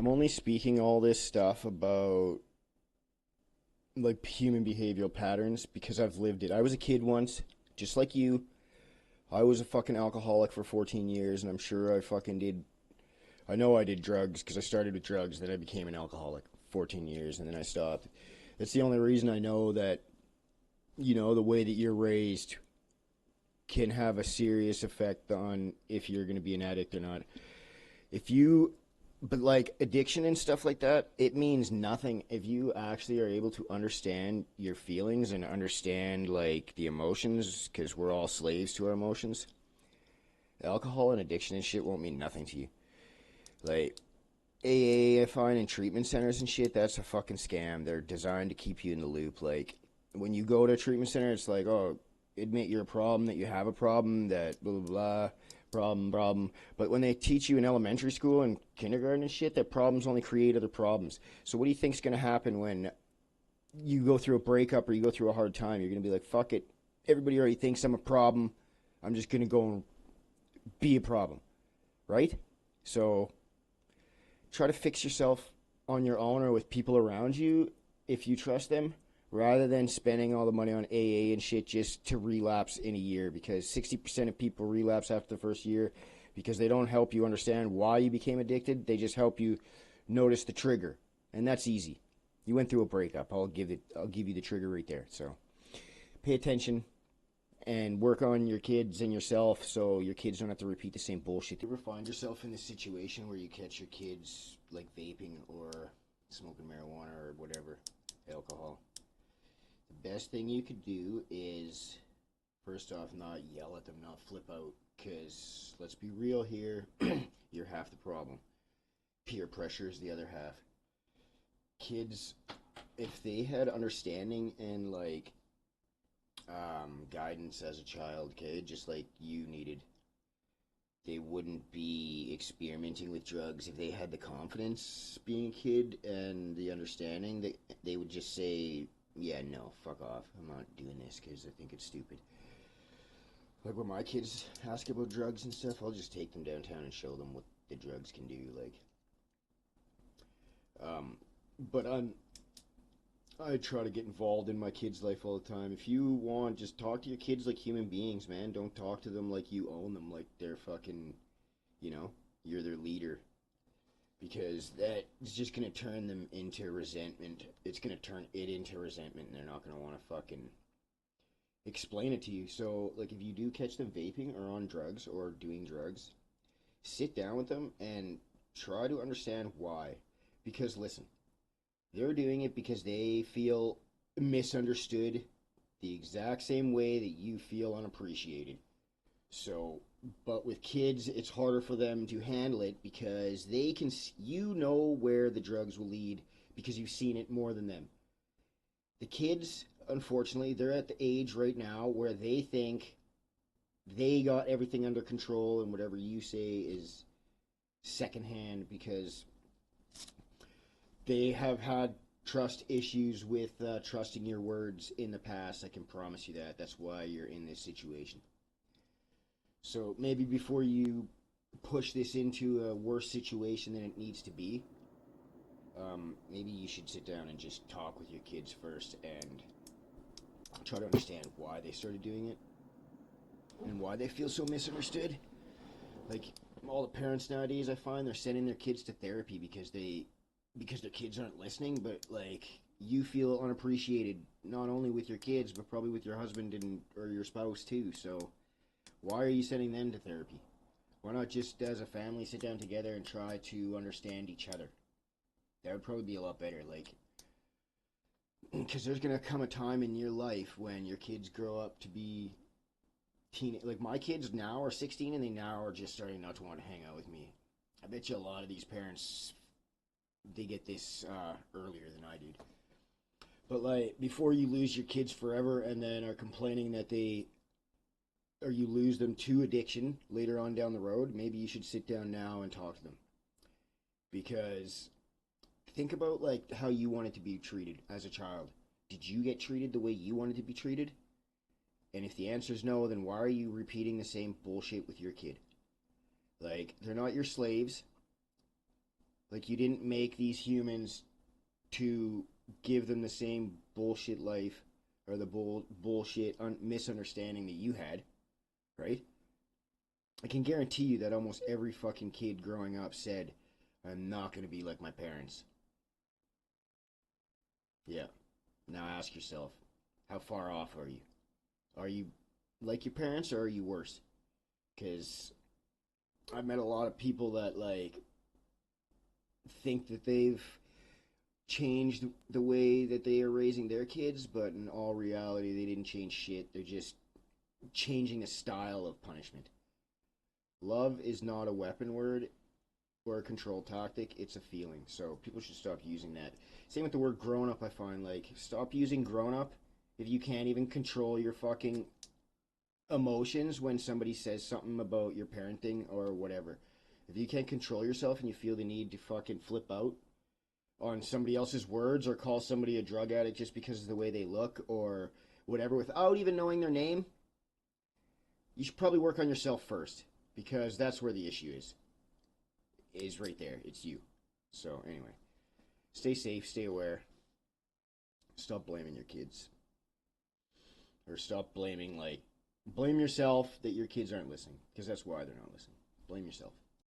I'm only speaking all this stuff about like human behavioral patterns because I've lived it. I was a kid once, just like you. I was a fucking alcoholic for 14 years, and I'm sure I fucking did. I know I did drugs because I started with drugs, then I became an alcoholic 14 years, and then I stopped. It's the only reason I know that, the way that you're raised can have a serious effect on if you're going to be an addict or not. If you But like addiction and stuff like that, it means nothing if you actually are able to understand your feelings and understand like the emotions, because we're all slaves to our emotions. Alcohol and addiction and shit won't mean nothing to you. Like AA, I find in treatment centers and shit, that's a fucking scam. They're designed to keep you in the loop. Like when you go to a treatment center, it's like, oh, admit you're a problem, that you have a problem, that blah blah blah, problem. But when they teach you in elementary school and kindergarten and shit, that problems only create other problems. So what do you think's gonna happen when you go through a breakup or you go through a hard time? You're gonna be like, fuck it. Everybody already thinks I'm a problem. I'm just gonna go and be a problem, right? So try to fix yourself on your own or with people around you if you trust them, rather than spending all the money on AA and shit just to relapse in a year, because 60% of people relapse after the first year because they don't help you understand why you became addicted. They just help you notice the trigger, and that's easy. You went through a breakup. I'll give you the trigger right there. So pay attention and work on your kids and yourself so your kids don't have to repeat the same bullshit. You ever find yourself in this situation where you catch your kids like vaping or smoking marijuana or whatever, alcohol? The best thing you could do is, first off, not yell at them, not flip out, because let's be real here, you're half the problem. Peer pressure is the other half. Kids, if they had understanding and like guidance as a child, okay, just like you needed, they wouldn't be experimenting with drugs. If they had the confidence being a kid and the understanding, they would just say, yeah, no, fuck off. I'm not doing this because I think it's stupid. Like when my kids ask about drugs and stuff, I'll just take them downtown and show them what the drugs can do. Like, um, but I try to get involved in my kids' life all the time. If you want, just talk to your kids like human beings, man. Don't talk to them like you own them, like they're fucking, you know, you're their leader. Because that is just going to turn them into resentment. It's going to turn it into resentment, and they're not going to want to fucking explain it to you. So, like, if you do catch them vaping or on drugs or doing drugs, sit down with them and try to understand why. Because, listen, they're doing it because they feel misunderstood the exact same way that you feel unappreciated. So, but with kids, it's harder for them to handle it because you know where the drugs will lead because you've seen it more than them. The kids, unfortunately, they're at the age right now where they think they got everything under control and whatever you say is secondhand because they have had trust issues with trusting your words in the past. I can promise you that. That's why you're in this situation. So maybe before you push this into a worse situation than it needs to be, maybe you should sit down and just talk with your kids first and try to understand why they started doing it and why they feel so misunderstood. Like all the parents nowadays, I find they're sending their kids to therapy because their kids aren't listening, but like you feel unappreciated not only with your kids but probably with your husband and or your spouse too. So why are you sending them to therapy? Why not just as a family sit down together and try to understand each other? That would probably be a lot better. Like, because there's gonna come a time in your life when your kids grow up to be like my kids now are 16 and they now are just starting not to want to hang out with me. I bet you a lot of these parents, they get this earlier than I did. But like before you lose your kids forever and then are complaining that they or you lose them to addiction later on down the road, maybe you should sit down now and talk to them. Because think about like how you wanted to be treated as a child. Did you get treated the way you wanted to be treated? And if the answer is no, then why are you repeating the same bullshit with your kid? Like, they're not your slaves. Like, you didn't make these humans to give them the same bullshit life or the bullshit misunderstanding that you had, right? I can guarantee you that almost every fucking kid growing up said, I'm not going to be like my parents. Yeah. Now ask yourself, how far off are you? Are you like your parents or are you worse? Because I've met a lot of people that, like, think that they've changed the way that they are raising their kids, but in all reality, they didn't change shit. They're just changing a style of punishment. Love is not a weapon word or a control tactic, it's a feeling. So people should stop using that. Same with the word grown up, I find. Like, stop using grown up if you can't even control your fucking emotions when somebody says something about your parenting or whatever. If you can't control yourself and you feel the need to fucking flip out on somebody else's words or call somebody a drug addict just because of the way they look or whatever without even knowing their name, you should probably work on yourself first because that's where the issue is right there. It's you. So anyway, stay safe, stay aware. Stop blaming your kids. Or stop blaming, like, blame yourself that your kids aren't listening because that's why they're not listening. Blame yourself.